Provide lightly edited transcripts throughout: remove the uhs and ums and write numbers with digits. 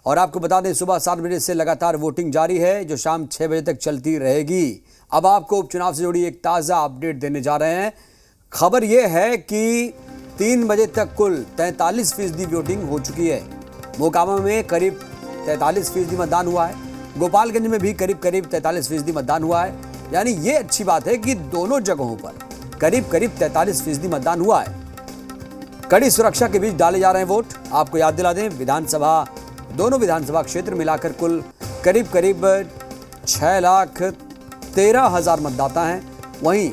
और आपको बता दें सुबह 7 बजे से लगातार वोटिंग जारी है जो शाम 6 बजे तक चलती रहेगी। अब आपको उपचुनाव से जुड़ी एक ताज़ा अपडेट देने जा रहे हैं। खबर यह है कि 3 बजे तक कुल 43% वोटिंग हो चुकी है। मोकामा में करीब 43% मतदान हुआ है, गोपालगंज में भी करीब 43% मतदान हुआ है। यानी ये अच्छी बात है कि दोनों जगहों पर करीब 43% मतदान हुआ है। कड़ी सुरक्षा के बीच डाले जा रहे हैं वोट। आपको याद दिला दें दोनों विधानसभा क्षेत्र मिलाकर कुल करीब 6,13,000 मतदाता हैं। वहीं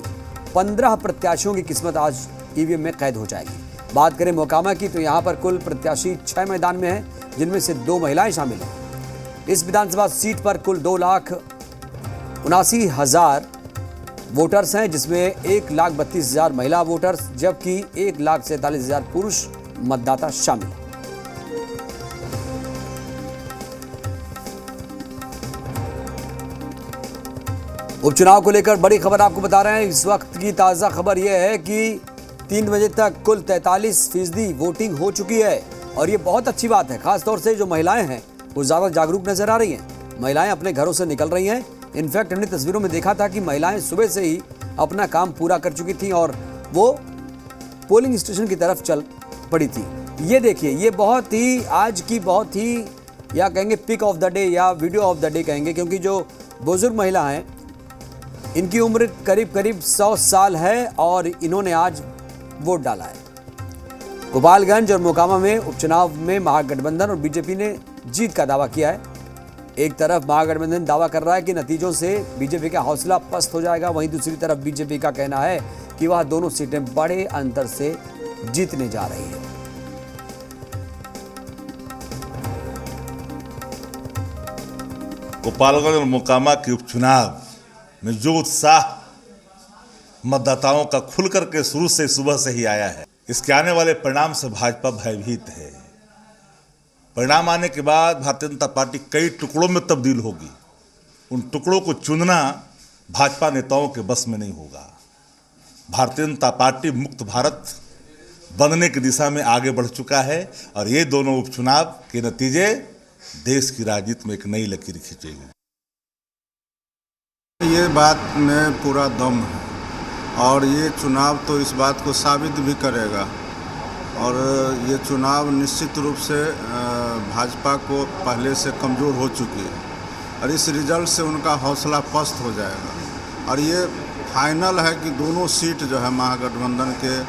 15 प्रत्याशियों की किस्मत आज ईवीएम में कैद हो जाएगी। बात करें मोकामा की तो यहां पर कुल प्रत्याशी 6 मैदान में हैं, जिनमें से 2 महिलाएं शामिल हैं। इस विधानसभा सीट पर कुल 2,79,000 वोटर्स हैं, जिसमें 1,32,000 महिला वोटर्स जबकि 1,47,000 पुरुष मतदाता शामिल हैं। उपचुनाव को लेकर बड़ी खबर आपको बता रहे हैं। इस वक्त की ताज़ा खबर यह है कि 3 बजे तक कुल 43% वोटिंग हो चुकी है और ये बहुत अच्छी बात है। खासतौर से जो महिलाएं हैं वो ज़्यादा जागरूक नजर आ रही हैं। महिलाएं अपने घरों से निकल रही हैं। इनफैक्ट हमने तस्वीरों में देखा था कि महिलाएं सुबह से ही अपना काम पूरा कर चुकी थी और वो पोलिंग स्टेशन की तरफ चल पड़ी थी। ये देखिए, ये बहुत ही आज की बहुत ही या कहेंगे पिक ऑफ द डे या वीडियो ऑफ द डे कहेंगे, क्योंकि जो बुजुर्ग महिला हैं इनकी उम्र करीब 100 साल है और इन्होंने आज वोट डाला है। गोपालगंज और मोकामा में उपचुनाव में महागठबंधन और बीजेपी ने जीत का दावा किया है। एक तरफ महागठबंधन दावा कर रहा है कि नतीजों से बीजेपी का हौसला पस्त हो जाएगा, वहीं दूसरी तरफ बीजेपी का कहना है कि वह दोनों सीटें बड़े अंतर से जीतने जा रही है। गोपालगंज और मोकामा के उपचुनाव में जो उत्साह मतदाताओं का खुल करके शुरू से सुबह से ही आया है, इसके आने वाले परिणाम से भाजपा भयभीत है। परिणाम आने के बाद भारतीय जनता पार्टी कई टुकड़ों में तब्दील होगी। उन टुकड़ों को चुनना भाजपा नेताओं के बस में नहीं होगा। भारतीय जनता पार्टी मुक्त भारत बनने की दिशा में आगे बढ़ चुका है और ये दोनों उपचुनाव के नतीजे देश की राजनीति में एक नई लकीर खींचेंगे। ये बात में पूरा दम है और ये चुनाव तो इस बात को साबित भी करेगा और ये चुनाव निश्चित रूप से भाजपा को पहले से कमज़ोर हो चुकी है और इस रिजल्ट से उनका हौसला पस्त हो जाएगा और ये फाइनल है कि दोनों सीट जो है महागठबंधन के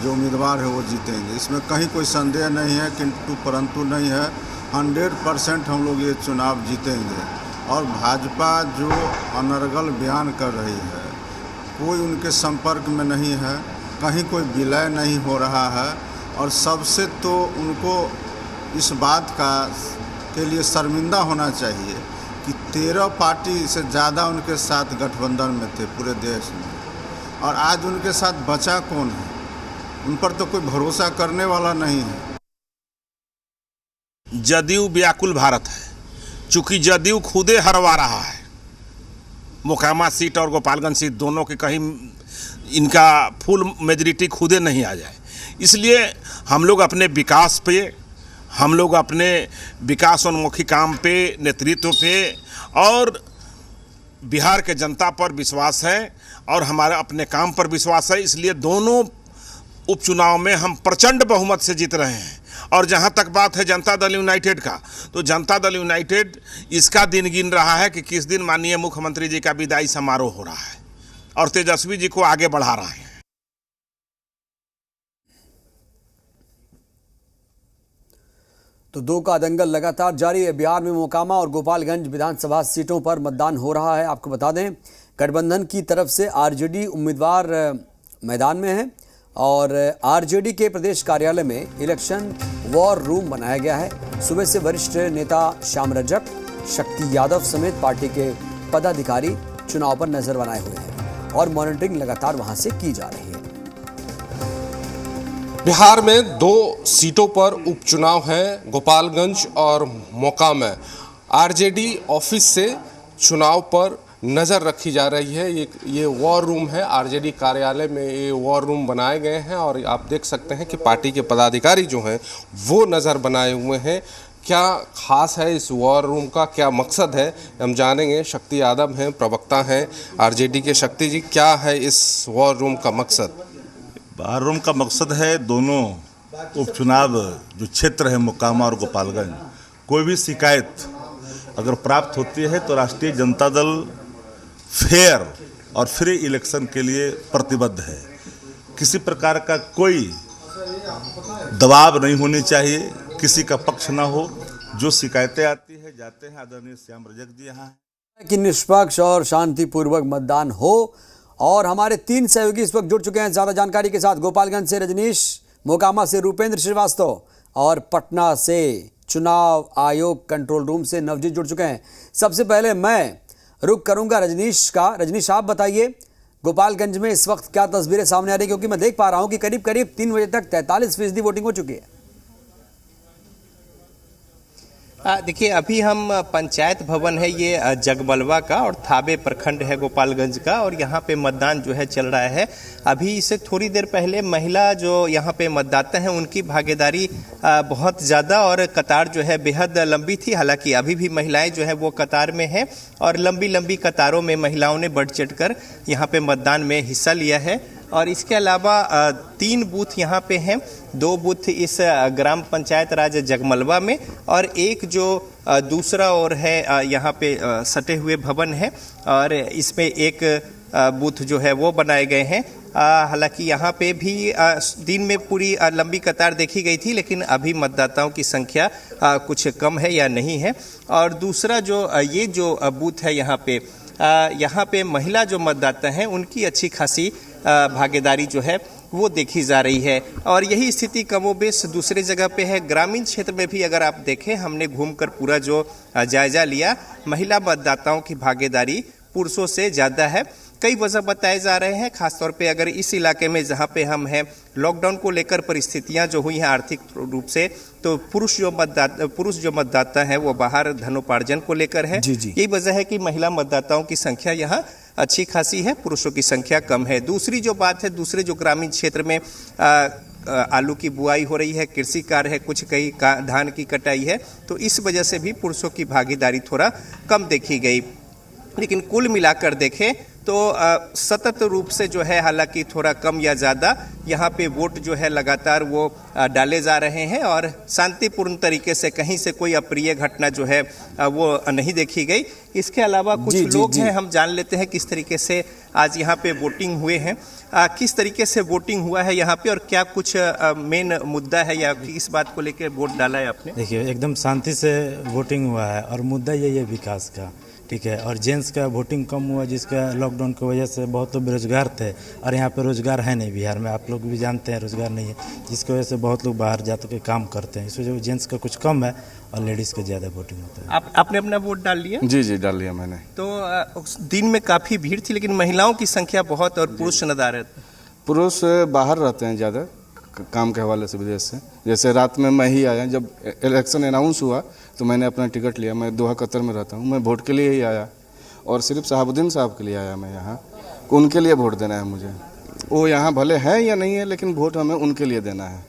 जो उम्मीदवार है वो जीतेंगे। इसमें कहीं कोई संदेह नहीं है, किंतु परंतु नहीं है। 100% हम लोग ये चुनाव जीतेंगे और भाजपा जो अनर्गल बयान कर रही है, कोई उनके संपर्क में नहीं है, कहीं कोई विलय नहीं हो रहा है और सबसे तो उनको इस बात के लिए शर्मिंदा होना चाहिए कि 13 पार्टी से ज़्यादा उनके साथ गठबंधन में थे पूरे देश में और आज उनके साथ बचा कौन है? उन पर तो कोई भरोसा करने वाला नहीं है। जदयू व्याकुल भारत है, चूँकि जदयू खुदे हरवा रहा है। मोकामा सीट और गोपालगंज सीट दोनों की कहीं इनका फुल मेजॉरिटी खुदे नहीं आ जाए, इसलिए हम लोग अपने विकास पे, हम लोग अपने विकासोन्मुखी काम पे, नेतृत्व पे और बिहार के जनता पर विश्वास है और हमारे अपने काम पर विश्वास है। इसलिए दोनों उपचुनाव में हम प्रचंड बहुमत से जीत रहे हैं। और जहां तक बात है जनता दल यूनाइटेड का, तो जनता दल यूनाइटेड इसका दिन गिन रहा है कि किस दिन माननीय मुख्यमंत्री जी का विदाई समारोह हो रहा है और तेजस्वी जी को आगे बढ़ा रहे हैं। तो 2 का दंगल लगातार जारी है। बिहार में मोकामा और गोपालगंज विधानसभा सीटों पर मतदान हो रहा है। आपको बता दें गठबंधन की तरफ से आरजेडी उम्मीदवार मैदान में है और आरजेडी के प्रदेश कार्यालय में इलेक्शन वॉर रूम बनाया गया है। सुबह से वरिष्ठ नेता श्याम रजक, शक्ति यादव समेत पार्टी के पदाधिकारी चुनाव पर नजर बनाए हुए हैं और मॉनिटरिंग लगातार वहां से की जा रही है। बिहार में 2 सीटों पर उपचुनाव है, गोपालगंज और मोकामा। आरजेडी ऑफिस से चुनाव पर नज़र रखी जा रही है। ये वॉर रूम है, आरजेडी कार्यालय में ये वॉर रूम बनाए गए हैं और आप देख सकते हैं कि पार्टी के पदाधिकारी जो हैं वो नज़र बनाए हुए हैं क्या खास है इस वॉर रूम का, क्या मकसद है, हम जानेंगे। शक्ति यादव हैं, प्रवक्ता हैं आरजेडी के। शक्ति जी, क्या है इस वॉर रूम का मकसद? वार रूम का मकसद है दोनों उपचुनाव जो क्षेत्र है मोकामा और गोपालगंज, कोई भी शिकायत अगर प्राप्त होती है तो राष्ट्रीय जनता दल फेयर और फ्री इलेक्शन के लिए प्रतिबद्ध है। किसी प्रकार का कोई दबाव नहीं होनी चाहिए, किसी का पक्ष ना हो। जो शिकायतें आती है जाते हैं, आदरणीय श्याम रजक जी यहाँ कि निष्पक्ष और शांतिपूर्वक मतदान हो। और हमारे 3 सहयोगी इस वक्त जुड़ चुके हैं ज़्यादा जानकारी के साथ। गोपालगंज से रजनीश, मोकामा से रूपेंद्र श्रीवास्तव और पटना से चुनाव आयोग कंट्रोल रूम से नवजीत जुड़ चुके हैं। सबसे पहले मैं रुक करूंगा रजनीश का। रजनीश, आप बताइए गोपालगंज में इस वक्त क्या तस्वीरें सामने आ रही, क्योंकि मैं देख पा रहा हूं कि करीब करीब 3 बजे तक 43% वोटिंग हो चुकी है। देखिए, अभी हम पंचायत भवन है ये जगमलवा का और थाबे प्रखंड है गोपालगंज का, और यहाँ पे मतदान जो है चल रहा है। अभी इससे थोड़ी देर पहले महिला जो यहाँ पे मतदाता हैं उनकी भागीदारी बहुत ज़्यादा और कतार जो है बेहद लंबी थी। हालांकि अभी भी महिलाएं जो है वो कतार में हैं और लंबी लंबी कतारों में महिलाओं ने बढ़ चढ़ कर यहाँ पे मतदान में हिस्सा लिया है। और इसके अलावा 3 बूथ यहाँ पे हैं, 2 बूथ इस ग्राम पंचायत राज जगमलवा में और एक जो दूसरा और है यहाँ पे सटे हुए भवन है, और इसमें एक बूथ जो है वो बनाए गए हैं। हालांकि यहाँ पे भी दिन में पूरी लंबी कतार देखी गई थी, लेकिन अभी मतदाताओं की संख्या कुछ कम है या नहीं है। और दूसरा जो ये जो बूथ है यहाँ पे महिला जो मतदाता हैं उनकी अच्छी खासी भागीदारी जो है वो देखी जा रही है। और यही स्थिति कमोबेश दूसरे जगह पे है। ग्रामीण क्षेत्र में भी अगर आप देखें, हमने घूमकर पूरा जो जायजा लिया, महिला मतदाताओं की भागीदारी पुरुषों से ज़्यादा है। कई वजह बताए जा रहे हैं, खासतौर पे अगर इस इलाके में जहाँ पे हम हैं, लॉकडाउन को लेकर परिस्थितियाँ जो हुई हैं आर्थिक रूप से, तो पुरुष जो मतदाता हैं वो बाहर धनोपार्जन को लेकर है। यही वजह है कि महिला मतदाताओं की संख्या यहाँ अच्छी खासी है, पुरुषों की संख्या कम है। दूसरी जो बात है, दूसरे जो ग्रामीण क्षेत्र में आलू की बुआई हो रही है, कृषि कार्य है, कुछ कई धान की कटाई है, तो इस वजह से भी पुरुषों की भागीदारी थोड़ा कम देखी गई। लेकिन कुल मिलाकर देखें तो सतत रूप से जो है, हालांकि थोड़ा कम या ज़्यादा यहाँ पे वोट जो है लगातार वो डाले जा रहे हैं और शांतिपूर्ण तरीके से कहीं से कोई अप्रिय घटना जो है वो नहीं देखी गई। इसके अलावा कुछ लोग हैं, हम जान लेते हैं किस तरीके से आज यहाँ पे वोटिंग हुए हैं, किस तरीके से वोटिंग हुआ है यहाँ पे और क्या कुछ मेन मुद्दा है या किस बात को लेकर वोट डाला है आपने। देखिए, एकदम शांति से वोटिंग हुआ है और मुद्दा यही है विकास का, ठीक है। और जेंट्स का वोटिंग कम हुआ, जिसका लॉकडाउन की वजह से बहुत लोग बेरोजगार थे और यहाँ पे रोजगार है नहीं बिहार में, आप लोग भी जानते हैं रोजगार नहीं है, जिसकी वजह से बहुत लोग बाहर जाकर के काम करते हैं। इस वजह से जेंट्स का कुछ कम है और लेडीज़ का ज़्यादा वोटिंग होता है। आपने अपना वोट डाल लिया? जी डाल लिया मैंने। तो दिन में काफ़ी भीड़ थी, लेकिन महिलाओं की संख्या बहुत और पुरुष नदार रहते हैं। पुरुष बाहर रहते हैं ज़्यादा काम के हवाले से, विदेश से। जैसे रात में मैं ही आया, जब इलेक्शन अनाउंस हुआ तो मैंने अपना टिकट लिया। मैं दोहा कतर में रहता हूँ, मैं वोट के लिए ही आया और सिर्फ शहाबुद्दीन साहब के लिए आया मैं यहाँ। उनके लिए वोट देना है मुझे, वो यहाँ भले है या नहीं है, लेकिन वोट हमें उनके लिए देना है।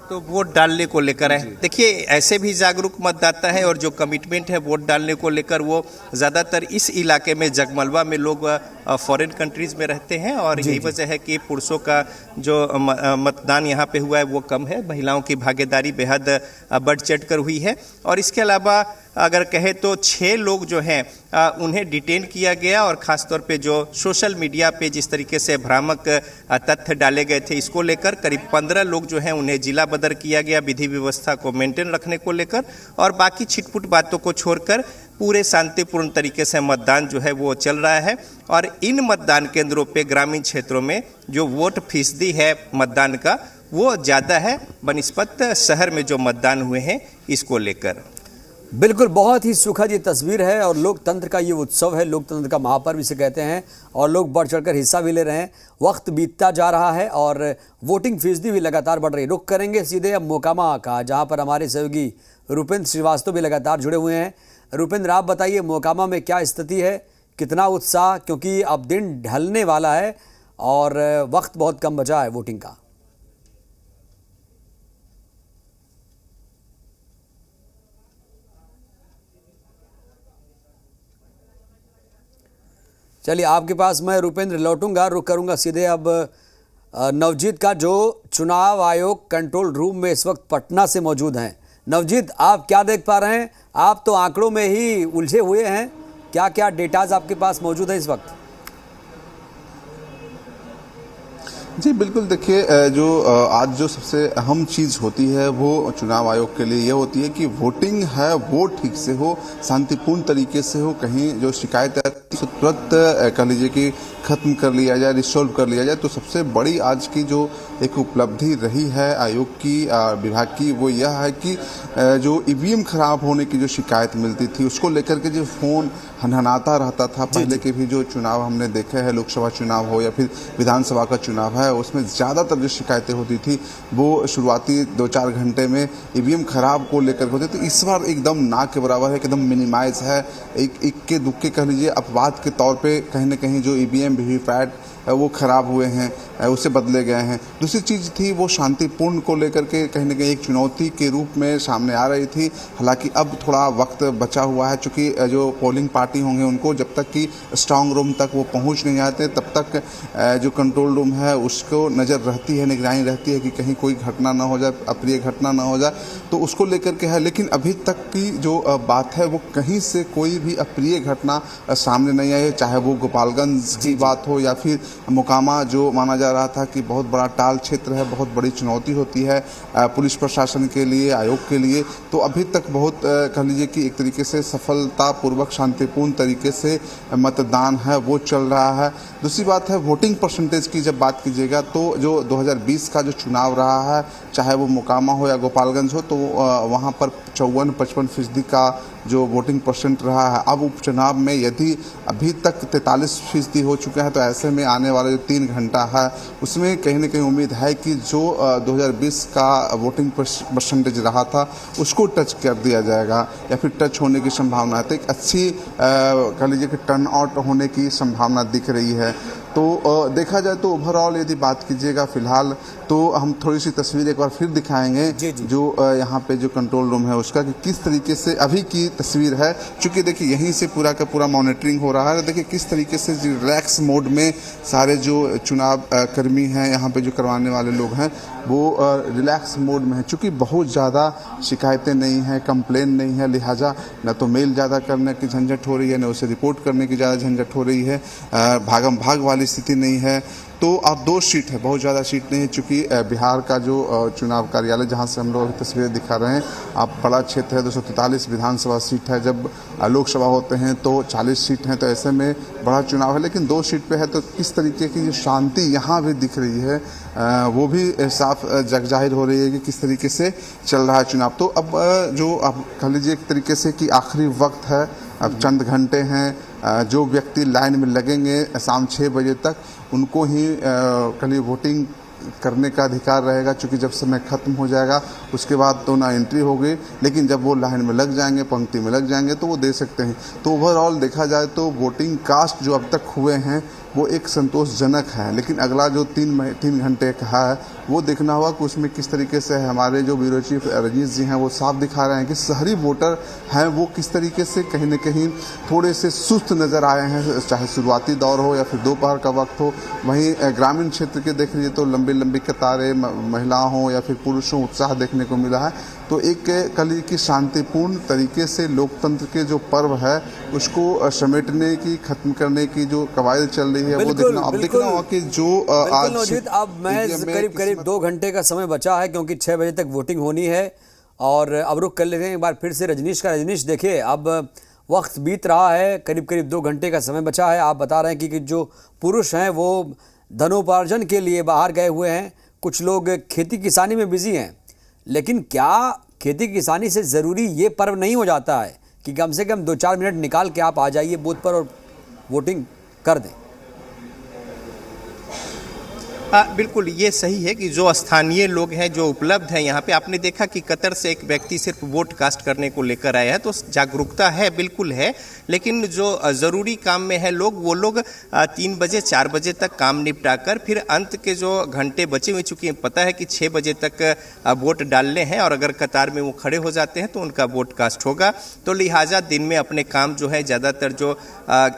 तो वोट डालने को लेकर है, देखिए ऐसे भी जागरूक मतदाता है और जो कमिटमेंट है वोट डालने को लेकर, वो ज़्यादातर इस इलाके में जगमलवा में लोग फॉरेन कंट्रीज़ में रहते हैं और यही वजह है कि पुरुषों का जो मतदान यहाँ पे हुआ है वो कम है, महिलाओं की भागीदारी बेहद बढ़ चढ़ कर हुई है। और इसके अलावा अगर कहें तो 6 लोग जो हैं उन्हें डिटेन किया गया और ख़ासतौर पे जो सोशल मीडिया पे जिस तरीके से भ्रामक तथ्य डाले गए थे, इसको लेकर करीब 15 लोग जो हैं उन्हें जिला बदर किया गया विधि व्यवस्था को मेंटेन रखने को लेकर। और बाकी छिटपुट बातों को छोड़कर पूरे शांतिपूर्ण तरीके से मतदान जो है वो चल रहा है। और इन मतदान केंद्रों पे ग्रामीण क्षेत्रों में जो वोट फीसदी है मतदान का वो ज़्यादा है बनिस्बत शहर में जो मतदान हुए हैं इसको लेकर। बिल्कुल, बहुत ही सुखद ये तस्वीर है और लोकतंत्र का ये उत्सव है, लोकतंत्र का महापर्व इसे कहते हैं और लोग बढ़ चढ़कर हिस्सा भी ले रहे हैं। वक्त बीतता जा रहा है और वोटिंग फीसदी भी लगातार बढ़ रही है। रुख करेंगे सीधे अब मोकामा का, जहां पर हमारे सहयोगी रूपेंद्र श्रीवास्तव भी लगातार जुड़े हुए हैं। रूपेंद्र, आप बताइए मोकामा में क्या स्थिति है, कितना उत्साह, क्योंकि अब दिन ढलने वाला है और वक्त बहुत कम बचा है वोटिंग का। चलिए आपके पास मैं रुपेंद्र लौटूंगा, रुक करूंगा सीधे अब नवजीत का, जो चुनाव आयोग कंट्रोल रूम में इस वक्त पटना से मौजूद हैं। नवजीत, आप क्या देख पा रहे हैं? आप तो आंकड़ों में ही उलझे हुए हैं, क्या क्या डेटाज आपके पास मौजूद है इस वक्त? जी बिल्कुल, देखिए जो आज जो सबसे अहम चीज़ होती है वो चुनाव आयोग के लिए ये होती है कि वोटिंग है वो ठीक से हो, शांतिपूर्ण तरीके से हो, कहीं जो शिकायत है तुरंत कह लीजिए कि ख़त्म कर लिया जाए, रिसॉल्व कर लिया जाए। तो सबसे बड़ी आज की जो एक उपलब्धि रही है आयोग की, विभाग की, वो यह है कि जो ईवीएम खराब होने की जो शिकायत मिलती थी उसको लेकर के जो फ़ोन हनहनाता रहता था, पहले के भी जो चुनाव हमने देखे हैं, लोकसभा चुनाव हो या फिर विधानसभा का चुनाव है, उसमें ज़्यादातर जो शिकायतें होती थी वो शुरुआती 2-4 घंटे में ईवीएम खराब को लेकर होती। तो इस बार एकदम ना के बराबर है, एकदम मिनिमाइज है, एक इक्के दुक्के कह लीजिए अपवाद के तौर पे कहीं ना कहीं जो ईवीएम वीवीपैट वो ख़राब हुए हैं, उससे बदले गए हैं। दूसरी चीज़ थी वो शांतिपूर्ण को लेकर के कहीं ना कहीं एक चुनौती के रूप में सामने आ रही थी। हालांकि अब थोड़ा वक्त बचा हुआ है, चूँकि जो पोलिंग पार्टी होंगे उनको जब तक कि स्ट्रांग रूम तक वो पहुंच नहीं आते तब तक जो कंट्रोल रूम है उसको नज़र रहती है, निगरानी रहती है कि कहीं कोई घटना ना हो जाए, अप्रिय घटना ना हो जाए, तो उसको लेकर के है। लेकिन अभी तक की जो बात है वो कहीं से कोई भी अप्रिय घटना सामने नहीं आई है, चाहे वो गोपालगंज की बात हो या फिर मोकामा, जो माना जा रहा था कि बहुत बड़ा टाल क्षेत्र है, बहुत बड़ी चुनौती होती है पुलिस प्रशासन के लिए, आयोग के लिए। तो अभी तक बहुत कह लीजिए कि एक तरीके से सफलतापूर्वक शांतिपूर्ण तरीके से मतदान है वो चल रहा है। दूसरी बात है वोटिंग परसेंटेज की जब बात कीजिएगा तो जो 2020 का जो चुनाव रहा है, चाहे वो मोकामा हो या गोपालगंज हो, तो वहाँ पर 54-55% का जो वोटिंग परसेंट रहा है। अब उपचुनाव में यदि अभी तक 43% हो चुका है, तो ऐसे में आने वाला जो 3 घंटा है उसमें कहीं ना कहीं उम्मीद है कि जो 2020 का वोटिंग परसेंटेज रहा था उसको टच कर दिया जाएगा या फिर टच होने की संभावना है। तो एक अच्छी कह लीजिए कि टर्न आउट होने की संभावना दिख रही है। तो देखा जाए तो ओवरऑल यदि बात कीजिएगा फिलहाल तो हम थोड़ी सी तस्वीर एक बार फिर दिखाएंगे जो यहाँ पे जो कंट्रोल रूम है उसका, कि किस तरीके से अभी की तस्वीर है। चूँकि देखिए यहीं से पूरा का पूरा मॉनिटरिंग हो रहा है। देखिए किस तरीके से रिलैक्स मोड में सारे जो चुनाव कर्मी हैं, यहाँ पे जो करवाने वाले लोग हैं वो रिलैक्स मोड में है। चूँकि बहुत ज़्यादा शिकायतें नहीं हैं, कंप्लेन नहीं है, लिहाजा न तो मेल ज़्यादा करने की झंझट हो रही है, न उसे रिपोर्ट करने की ज़्यादा झंझट हो रही है, भागम भाग वाली स्थिति नहीं है। तो अब 2 सीट है, बहुत ज़्यादा सीट नहीं है। चूँकि बिहार का जो चुनाव कार्यालय जहाँ से हम लोग अभी तस्वीरें दिखा रहे हैं, आप बड़ा क्षेत्र है, 243 विधानसभा सीट है। जब लोकसभा होते हैं तो 40 सीट हैं, तो ऐसे में बड़ा चुनाव है। लेकिन 2 सीट पे है तो किस तरीके की जो शांति यहाँ भी दिख रही है वो भी साफ जग जाहिर हो रही है कि किस तरीके से चल रहा है चुनाव। तो अब जो आप कह लीजिए एक तरीके से कि आखिरी वक्त है, अब चंद घंटे हैं। जो व्यक्ति लाइन में लगेंगे शाम 6 बजे तक उनको ही कल वोटिंग करने का अधिकार रहेगा। चूँकि जब समय ख़त्म हो जाएगा उसके बाद तो ना एंट्री होगी, लेकिन जब वो लाइन में लग जाएंगे, पंक्ति में लग जाएंगे तो वो दे सकते हैं। तो ओवरऑल देखा जाए तो वोटिंग कास्ट जो अब तक हुए हैं वो एक संतोषजनक है। लेकिन अगला जो 3 घंटे का है वो देखना होगा कि उसमें किस तरीके से हमारे जो ब्यूरो चीफ रजनीश जी हैं वो साफ दिखा रहे हैं कि शहरी वोटर हैं वो किस तरीके से कहीं न कहीं थोड़े से सुस्त नज़र आए हैं, चाहे शुरुआती दौर हो या फिर दोपहर का वक्त हो। वहीं ग्रामीण क्षेत्र के देख लीजिए तो लंबी लंबी कतारें, महिलाओं हो या फिर पुरुषों उत्साह देखने को मिला है। तो एक कल की शांतिपूर्ण तरीके से लोकतंत्र के जो पर्व है उसको समेटने की, खत्म करने की जो कवायद चल रही है वो देखना। अब देखना होगा कि जो आज नवजीत, अब मैं करीब 2 घंटे का समय बचा है क्योंकि 6 बजे तक वोटिंग होनी है। और अब रुक कर लेते हैं एक बार फिर से रजनीश का। रजनीश देखिए अब वक्त बीत रहा है, करीब 2 घंटे का समय बचा है। आप बता रहे हैं कि जो पुरुष हैं वो धनोपार्जन के लिए बाहर गए हुए हैं, कुछ लोग खेती किसानी में बिजी हैं। लेकिन क्या खेती किसानी से ज़रूरी ये पर्व नहीं हो जाता है कि कम से कम 2-4 मिनट निकाल के आप आ जाइए बूथ पर और वोटिंग कर दें? बिल्कुल ये सही है कि जो स्थानीय लोग हैं जो उपलब्ध हैं यहाँ पे, आपने देखा कि कतर से एक व्यक्ति सिर्फ वोट कास्ट करने को लेकर आया है, तो जागरूकता है, बिल्कुल है। लेकिन जो ज़रूरी काम में है लोग, वो लोग 3 बजे 4 बजे तक काम निपटाकर फिर अंत के जो घंटे बचे हुए, चूँकि पता है कि 6 बजे तक वोट डालने हैं और अगर कतार में वो खड़े हो जाते हैं तो उनका वोट कास्ट होगा। तो लिहाजा दिन में अपने काम जो है, ज़्यादातर जो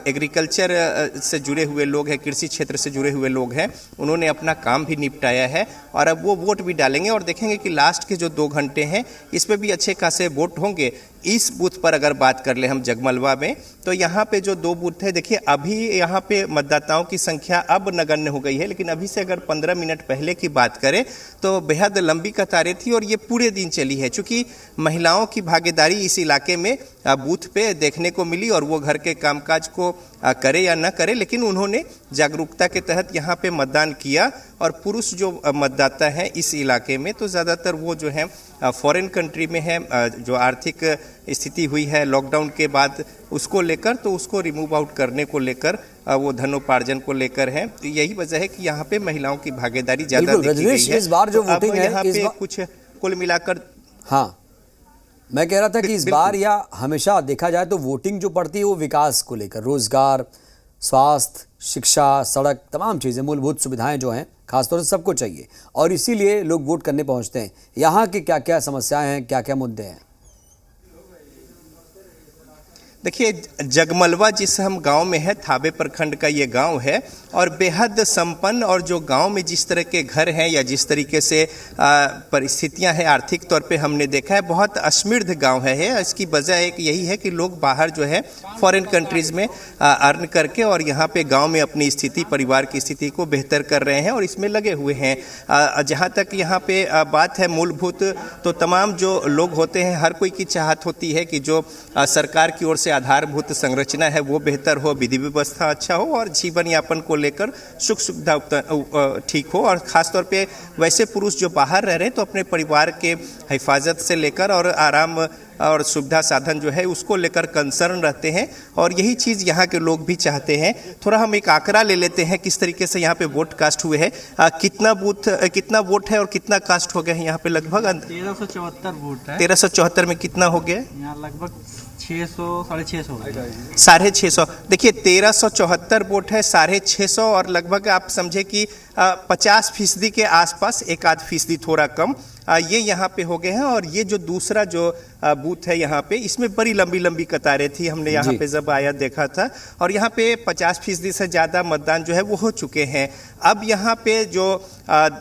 एग्रीकल्चर से जुड़े हुए लोग हैं, कृषि क्षेत्र से जुड़े हुए लोग हैं, उन्होंने अपना काम भी निपटाया है और अब वो वोट भी डालेंगे। और देखेंगे कि लास्ट के जो 2 घंटे हैं इसमें भी अच्छे खासे वोट होंगे। इस बूथ पर अगर बात कर ले हम जगमलवा में, तो यहाँ पे जो 2 बूथ है, देखिए अभी यहाँ पे मतदाताओं की संख्या अब नगण्य हो गई है, लेकिन अभी से अगर 15 मिनट पहले की बात करें तो बेहद लंबी कतारें थी और ये पूरे दिन चली है। चूँकि महिलाओं की भागीदारी इस इलाके में बूथ पे देखने को मिली और वो घर के कामकाज को करे या न करे, लेकिन उन्होंने जागरूकता के तहत यहाँ पे मतदान किया। और पुरुष जो मतदाता हैं इस इलाके में, तो ज़्यादातर वो जो है फॉरेन कंट्री में है, जो आर्थिक स्थिति हुई है लॉकडाउन के बाद उसको लेकर, तो उसको रिमूव आउट करने को लेकर, वो धनोपार्जन को लेकर है। तो यही वजह है कि यहाँ पे महिलाओं की भागीदारी ज़्यादा देखी गई है। इस बार जो वोटिंग है, यहाँ पे कुछ कुल मिलाकर, हाँ मैं कह रहा था कि इस बार या हमेशा देखा जाए तो वोटिंग जो पड़ती है वो विकास को लेकर, रोजगार, स्वास्थ्य, शिक्षा, सड़क, तमाम चीज़ें, मूलभूत सुविधाएं जो हैं खासतौर से सबको चाहिए और इसीलिए लोग वोट करने पहुंचते हैं। यहाँ की क्या क्या समस्याएं हैं, क्या क्या मुद्दे हैं? देखिए जगमलवा जिस हम गांव में है, थाबे प्रखंड का ये गांव है और बेहद संपन्न, और जो गांव में जिस तरह के घर हैं या जिस तरीके से परिस्थितियां हैं आर्थिक तौर पे हमने देखा है, बहुत असमृद्ध गांव है। इसकी वजह एक यही है कि लोग बाहर जो है फॉरेन कंट्रीज़ में अर्न करके और यहाँ पे गांव में अपनी स्थिति, परिवार की स्थिति को बेहतर कर रहे हैं और इसमें लगे हुए हैं। जहाँ तक यहाँ पे बात है मूलभूत, तो तमाम जो लोग होते हैं हर कोई की चाहत होती है कि जो सरकार की ओर से आधारभूत संरचना है वो बेहतर हो, विधि व्यवस्था अच्छा हो और जीवन यापन को लेकर सुख सुविधा ठीक हो। और ख़ासतौर पे वैसे पुरुष जो बाहर रह रहे हैं तो अपने परिवार के हिफाजत से लेकर और आराम और सुविधा साधन जो है उसको लेकर कंसर्न रहते हैं और यही चीज़ यहाँ के लोग भी चाहते हैं। थोड़ा हम एक आंकड़ा ले लेते हैं किस तरीके से यहाँ पे वोट कास्ट हुए हैं, कितना वोट है और कितना कास्ट हो गया है यहाँ पे। लगभग 1374 वोट है। 1374 में कितना हो गया? यहाँ लगभग 600 650 650। देखिए 1374 वोट है, 650 और लगभग आप समझे कि 50% के आसपास, 1-8% थोड़ा कम, ये यहाँ पे हो गए हैं। और ये जो दूसरा जो बूथ है यहाँ पे, इसमें बड़ी लंबी लंबी कतारें थी, हमने यहाँ पे जब आया देखा था और यहाँ पे 50% से ज़्यादा मतदान जो है वो हो चुके हैं। अब यहाँ पे जो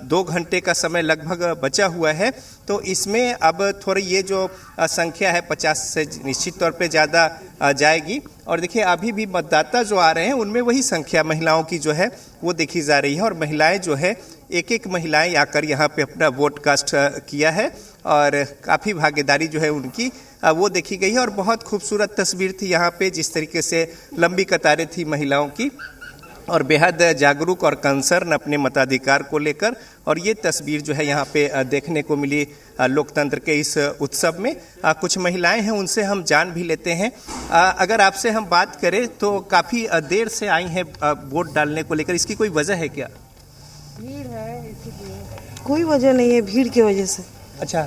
2 घंटे का समय लगभग बचा हुआ है, तो इसमें अब थोड़ी ये जो संख्या है 50 से निश्चित तौर पे ज़्यादा जाएगी। और देखिए अभी भी मतदाता जो आ रहे हैं उनमें वही संख्या महिलाओं की जो है वो देखी जा रही है और महिलाएं जो है एक महिलाएं आकर यहाँ पे अपना वोट कास्ट किया है और काफ़ी भागीदारी जो है उनकी वो देखी गई है। और बहुत खूबसूरत तस्वीर थी यहाँ पे, जिस तरीके से लंबी कतारें थी महिलाओं की और बेहद जागरूक और कंसर्न अपने मताधिकार को लेकर। और ये तस्वीर जो है यहाँ पे देखने को मिली लोकतंत्र के इस उत्सव में। कुछ महिलाएं हैं, उनसे हम जान भी लेते हैं। अगर आपसे हम बात करें तो काफ़ी देर से आई हैं वोट डालने को लेकर, इसकी कोई वजह है क्या? भीड़ है, इसीलिए। कोई वजह नहीं है, भीड़ की वजह से। अच्छा,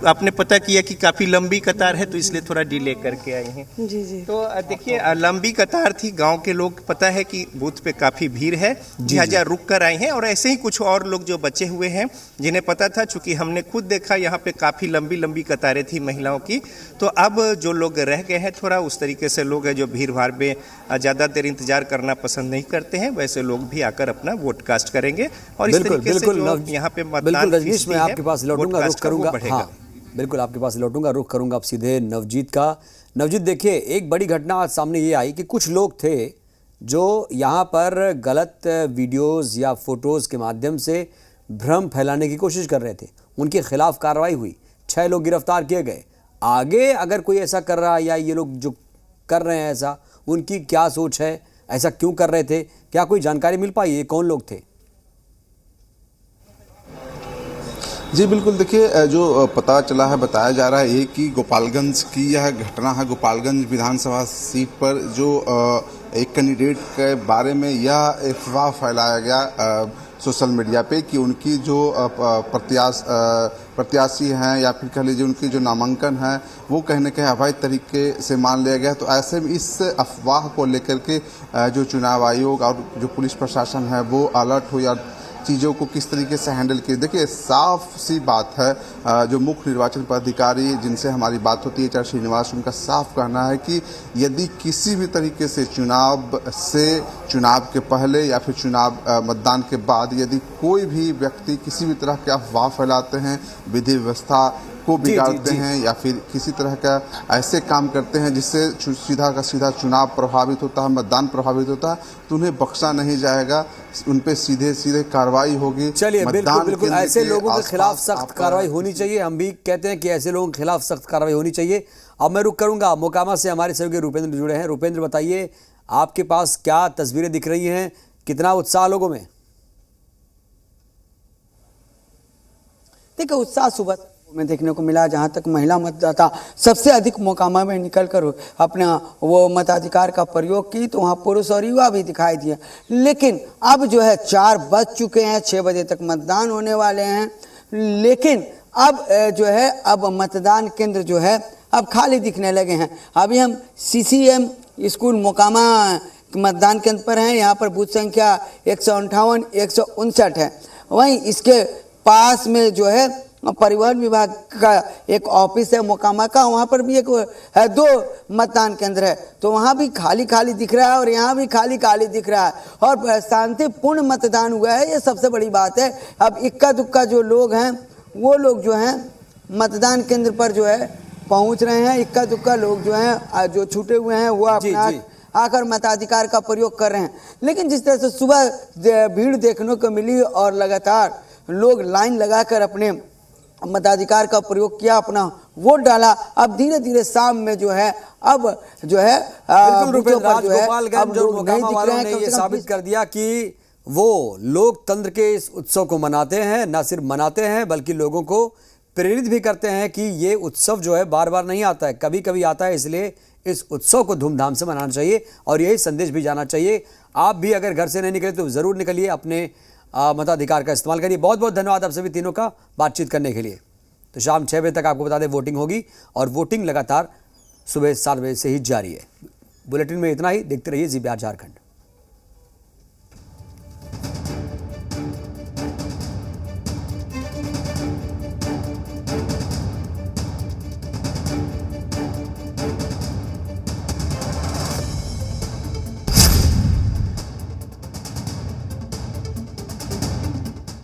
आपने पता किया कि काफ़ी लंबी कतार है तो इसलिए थोड़ा डिले करके आई हैं। जी जी। तो देखिए लंबी कतार थी, गांव के लोग पता है कि बूथ पे काफ़ी भीड़ है, लिहाजा रुक कर आए हैं। और ऐसे ही कुछ और लोग जो बचे हुए हैं जिन्हें पता था, चूँकि हमने खुद देखा यहाँ पे काफ़ी लंबी लंबी कतारें थी महिलाओं की, तो अब जो लोग रह गए हैं थोड़ा उस तरीके से लोग हैं जो भीड़ भाड़ में ज़्यादा देर इंतजार करना पसंद नहीं करते हैं, वैसे लोग भी आकर अपना वोट कास्ट करेंगे। और इस तरीके से जो यहाँ पे मतदान मैं आपके पास लौटूंगा, रुख करूंगा। हाँ बिल्कुल आपके पास लौटूंगा, रुख करूंगा अब सीधे नवजीत का। नवजीत देखिए, एक बड़ी घटना आज सामने ये आई कि कुछ लोग थे जो यहाँ पर गलत वीडियोस या फोटोज़ के माध्यम से भ्रम फैलाने की कोशिश कर रहे थे। उनके खिलाफ कार्रवाई हुई, 6 लोग गिरफ्तार किए गए। आगे अगर कोई ऐसा कर रहा है या ये लोग जो कर रहे हैं ऐसा, उनकी क्या सोच है, ऐसा क्यों कर रहे थे, क्या कोई जानकारी मिल पाई, ये कौन लोग थे? जी बिल्कुल, देखिए जो पता चला है, बताया जा रहा है ये कि गोपालगंज की यह घटना है। गोपालगंज विधानसभा सीट पर जो एक कैंडिडेट के बारे में यह अफवाह फैलाया गया सोशल मीडिया पे कि उनकी जो प्रत्याशी हैं या फिर कह लीजिए उनकी जो नामांकन है वो कहीं न कहीं अवैध तरीके से मान लिया गया। तो ऐसे में इस अफवाह को लेकर के जो चुनाव आयोग और जो पुलिस प्रशासन है वो अलर्ट हो या चीज़ों को किस तरीके से हैंडल किए। देखिए साफ सी बात है, जो मुख्य निर्वाचन पदाधिकारी जिनसे हमारी बात होती है चार श्रीनिवास, उनका साफ कहना है कि यदि किसी भी तरीके से चुनाव के पहले या फिर चुनाव मतदान के बाद यदि कोई भी व्यक्ति किसी भी तरह के अफवाह फैलाते हैं, विधि व्यवस्था को बिगाड़ते हैं या फिर किसी तरह का ऐसे काम करते हैं जिससे सीधा का सीधा चुनाव प्रभावित होता है, मतदान प्रभावित होता है, तो उन्हें बख्शा नहीं जाएगा, उन पे सीधे सीधे कार्रवाई होगी। चलिए बिल्कुल बिल्कुल ऐसे लोगों के खिलाफ सख्त कार्रवाई होनी चाहिए। हम भी कहते हैं कि ऐसे लोगों के खिलाफ सख्त कार्रवाई होनी चाहिए। अब मैं रुक करूंगा, मोकामा से हमारे सहयोगी रुपेंद्र जुड़े हैं। रुपेंद्र बताइए, आपके पास क्या तस्वीरें दिख रही हैं, कितना उत्साह लोगों में? देखिए उत्साह सुबह में देखने को मिला, जहां तक महिला मतदाता सबसे अधिक मोकामा में निकलकर अपना वो मताधिकार का प्रयोग की, तो वहां पुरुष और युवा भी दिखाई दिए। लेकिन अब जो है 4 बज चुके हैं, 6 बजे तक मतदान होने वाले हैं, लेकिन अब जो है अब मतदान केंद्र जो है अब खाली दिखने लगे हैं। अभी हम CCM स्कूल मोकामा मतदान केंद्र पर हैं। यहाँ पर बूथ संख्या 158, 159 है। वहीं इसके पास में जो है परिवहन विभाग का एक ऑफिस है मोकामा का, वहाँ पर भी एक है 2 मतदान केंद्र है, तो वहाँ भी खाली खाली दिख रहा है और यहाँ भी खाली खाली दिख रहा है और शांतिपूर्ण मतदान हुआ है, ये सबसे बड़ी बात है। अब इक्का दुक्का जो लोग हैं वो लोग जो हैं मतदान केंद्र पर जो है पहुँच रहे हैं, इक्का दुक्का लोग जो हैं जो छूटे हुए हैं वो अपना आकर मताधिकार का प्रयोग कर रहे हैं। लेकिन जिस तरह से सुबह भीड़ देखने को मिली और लगातार लोग लाइन लगाकर अपने मताधिकार का प्रयोग किया, अपना वोट डाला, अब धीरे धीरे शाम में जो है अब जो है गोपालगंज और मोकामा वालों ने ये साबित कर दिया कि वो लोकतंत्र के इस उत्सव को मनाते हैं, न सिर्फ मनाते हैं बल्कि लोगों को प्रेरित भी करते हैं कि ये उत्सव जो है बार बार नहीं आता है, कभी कभी आता है, इसलिए इस उत्सव को धूमधाम से मनाना चाहिए और यही संदेश भी जाना चाहिए। आप भी अगर घर से नहीं निकले तो ज़रूर निकलिए, अपने मताधिकार का इस्तेमाल करिए। बहुत बहुत धन्यवाद आप सभी तीनों का बातचीत करने के लिए। तो शाम 6 बजे तक आपको बता दें वोटिंग होगी और वोटिंग लगातार सुबह 7 बजे से ही जारी है। बुलेटिन में इतना ही, देखते रहिए ZBR झारखंड।